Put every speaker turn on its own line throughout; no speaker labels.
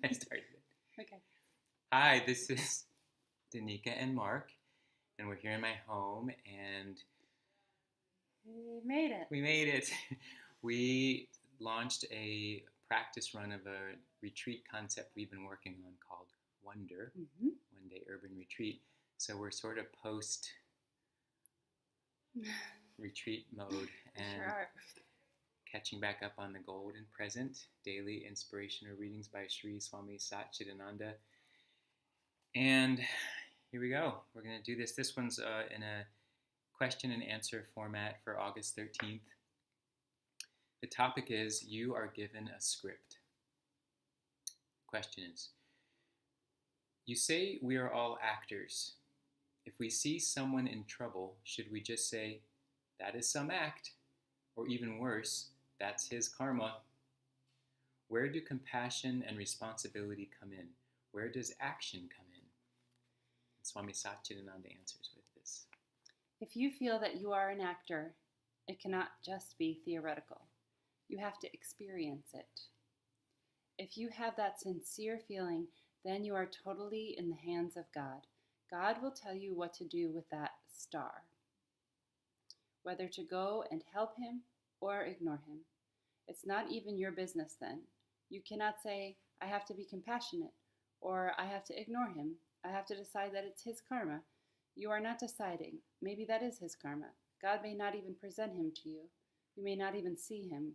I started it.
Okay.
Hi, this is Danica and Mark, and we're here in my home, and
We made it.
we made it. We launched a practice run of a retreat concept we've been working on called Wonder,
Mm-hmm.
One Day Urban Retreat. So we're sort of post retreat mode and
Sure are.
catching back up on the golden present, daily inspirational readings by Sri Swami Satchidananda. And here we go. We're going to do this. This one's in a question and answer format for August 13th. The topic is You Are Given a Script. Question is, you say we are all actors. If we see someone in trouble, should we just say, that is some act? Or even worse, that's his karma? Where do compassion and responsibility come in? Where does action come in? And Swami Satchidananda answers with this.
If you feel that you are an actor, it cannot just be theoretical. You have to experience it. If you have that sincere feeling, then you are totally in the hands of God. God will tell you what to do with that star, whether to go and help him or ignore him. It's not even your business then. You cannot say, I have to be compassionate, or I have to ignore him. I have to decide that it's his karma. You are not deciding. Maybe that is his karma. God may not even present him to you. You may not even see him.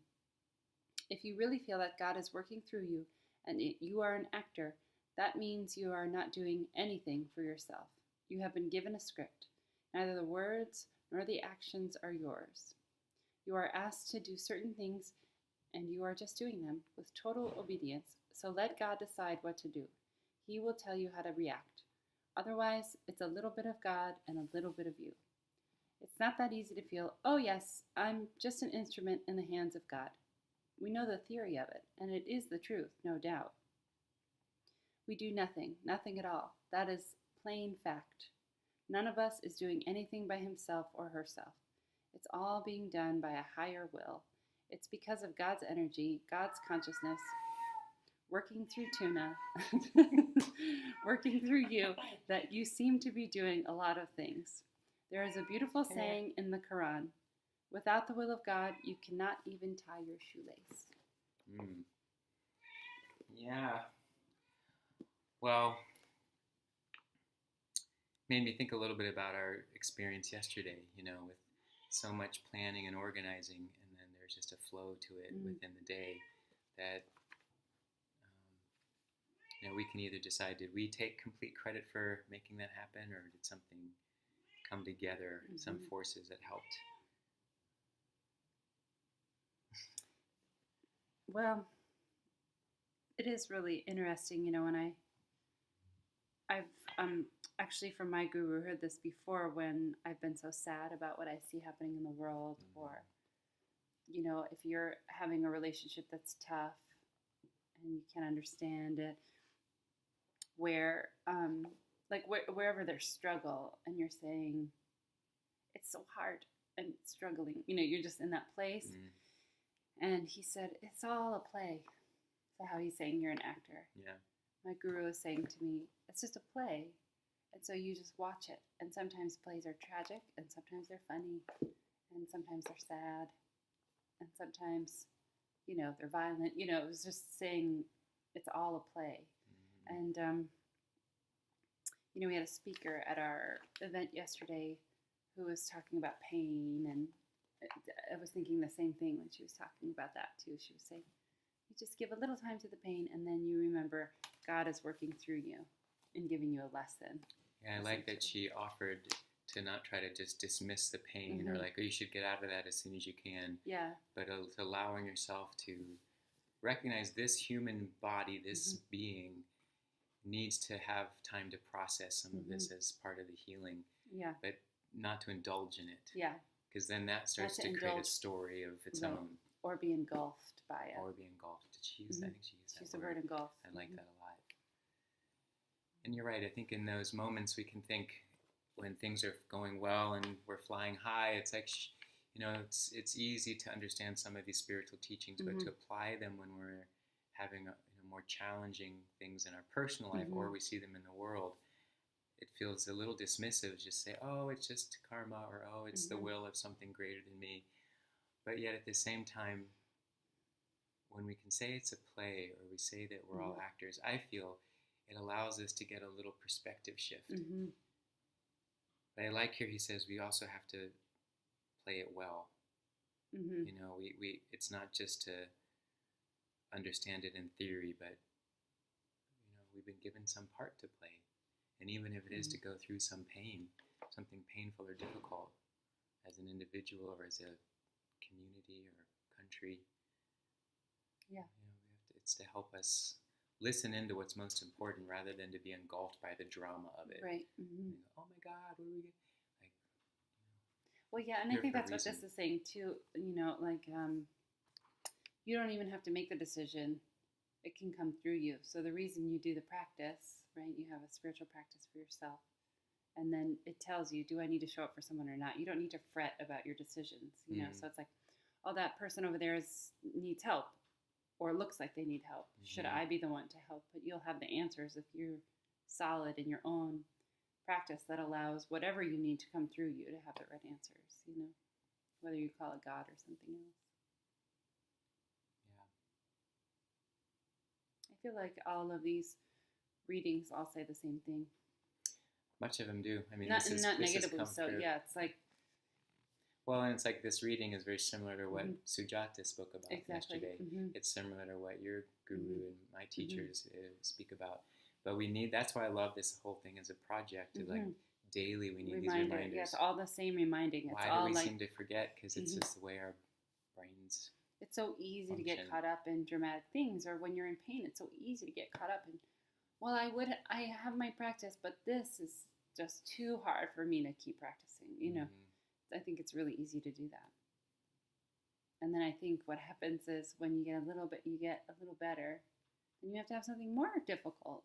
If you really feel that God is working through you and you are an actor, that means you are not doing anything for yourself. You have been given a script. Neither the words nor the actions are yours. You are asked to do certain things, and you are just doing them with total obedience. So let God decide what to do. He will tell you how to react. Otherwise, it's a little bit of God and a little bit of you. It's not that easy to feel, oh yes, I'm just an instrument in the hands of God. We know the theory of it, and it is the truth, no doubt. We do nothing at all. That is plain fact. None of us is doing anything by himself or herself. It's all being done by a higher will. It's because of God's energy, God's consciousness, working through Tuna, working through you, that you seem to be doing a lot of things. There is a beautiful saying in the Quran, without the will of God, you cannot even tie your shoelace.
Yeah. Well, made me think a little bit about our experience yesterday, with so much planning and organizing, and then there's just a flow to it within the day that, we can either decide, did we take complete credit for making that happen, or did something come together, some forces that helped?
Well, it is really interesting, when I've actually from my guru heard this before when I've been so sad about what I see happening in the world, or if you're having a relationship that's tough and you can't understand it, where wherever there's struggle and you're saying it's so hard and struggling, you're just in that place. And he said, it's all a play. So how he's saying you're an actor.
Yeah.
My guru is saying to me, it's just a play. And so you just watch it. And sometimes plays are tragic, and sometimes they're funny, and sometimes they're sad, and sometimes, they're violent. It was just saying it's all a play. And, we had a speaker at our event yesterday who was talking about pain, and I was thinking the same thing when she was talking about that too. She was saying, you just give a little time to the pain, and then you remember God is working through you and giving you a lesson.
Yeah, I like that she offered to not try to just dismiss the pain or like, oh, you should get out of that as soon as you can.
Yeah.
But allowing yourself to recognize this human body, this being, needs to have time to process some of this as part of the healing.
Yeah.
But not to indulge in it.
Yeah.
Because then that starts to create a story of its own.
Or be engulfed by it.
Or be engulfed. Did she use that? I think she used that word.
She used the word engulfed.
I like that a lot. And you're right. I think in those moments we can think when things are going well and we're flying high, it's like, it's easy to understand some of these spiritual teachings, but to apply them when we're having more challenging things in our personal life, or we see them in the world, it feels a little dismissive. Just say, oh, it's just karma, or oh, it's the will of something greater than me. But yet at the same time, when we can say it's a play, or we say that we're all actors, I feel it allows us to get a little perspective shift. But I like here he says we also have to play it well. You know, we it's not just to understand it in theory, but you know, we've been given some part to play. And even if it is to go through some pain, something painful or difficult, as an individual or as a community or country, you know, it's to help us listen into what's most important rather than to be engulfed by the drama of it.
Right.
And go, oh my God, what are we gonna like?
Well, yeah, and I think that's what this is saying too. You know, like you don't even have to make the decision; it can come through you. So the reason you do the practice, right? You have a spiritual practice for yourself, and then it tells you, do I need to show up for someone or not? You don't need to fret about your decisions. You know, so it's like, oh, that person over there needs help, or looks like they need help. Should I be the one to help? But you'll have the answers if you're solid in your own practice that allows whatever you need to come through you to have the right answers, you know, whether you call it God or something else. I feel like all of these readings all say the same thing.
Much of them do. I mean,
not
this
negatively so.
through.
Yeah, it's like.
Well, and it's like this reading is very similar to what Sujata spoke about yesterday. It's similar to what your guru and my teachers speak about. But we need, that's why I love this whole thing as a project. Like daily we need these reminders.
Yeah, it's all the same reminding. It's
why
all
do we
like,
seem to forget? Because it's just the way our brains
it's so easy
function.
To get caught up in dramatic things, or when you're in pain, it's so easy to get caught up in, well, I have my practice, but this is just too hard for me to keep practicing, you know. I think it's really easy to do that. And then I think what happens is when you get a little better, then you have to have something more difficult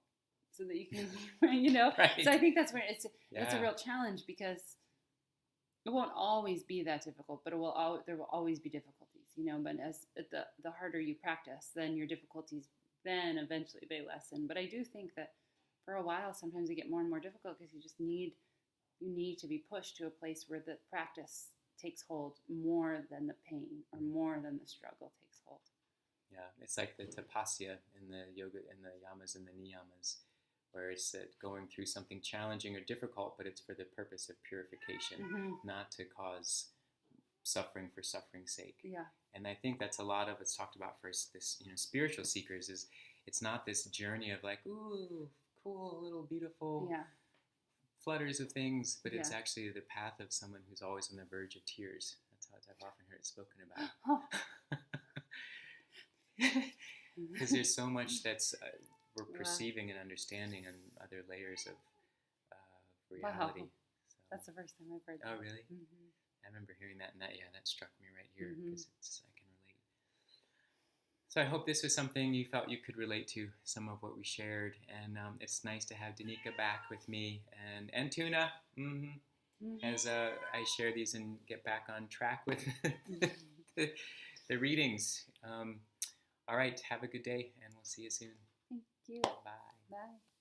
so that you can, you know. Right. So I think that's where it's a real challenge, because it won't always be that difficult, but there will always be difficulties, you know. But as the harder you practice, then your difficulties, then eventually they lessen. But I do think that for a while, sometimes they get more and more difficult because you need to be pushed to a place where the practice takes hold more than the pain or more than the struggle takes hold.
Yeah, it's like the tapasya in the yoga, in the yamas and the niyamas, where it's going through something challenging or difficult, but it's for the purpose of purification, not to cause suffering for suffering's sake.
Yeah.
And I think that's a lot of what's talked about for this, you know, spiritual seekers, is it's not this journey of like, ooh, cool, little beautiful flutters of things, but it's actually the path of someone who's always on the verge of tears. That's how I've often heard it spoken about. Because there's so much that's we're perceiving and understanding on other layers of reality.
Wow. So. That's the first time I've heard that.
Oh, really? I remember hearing that, and that struck me right here, because I can relate. So I hope this was something you felt you could relate to, some of what we shared, and it's nice to have Danica back with me, and Tuna, as I share these and get back on track with the readings. All right, have a good day, and we'll see you soon.
Thank you.
Bye.
Bye.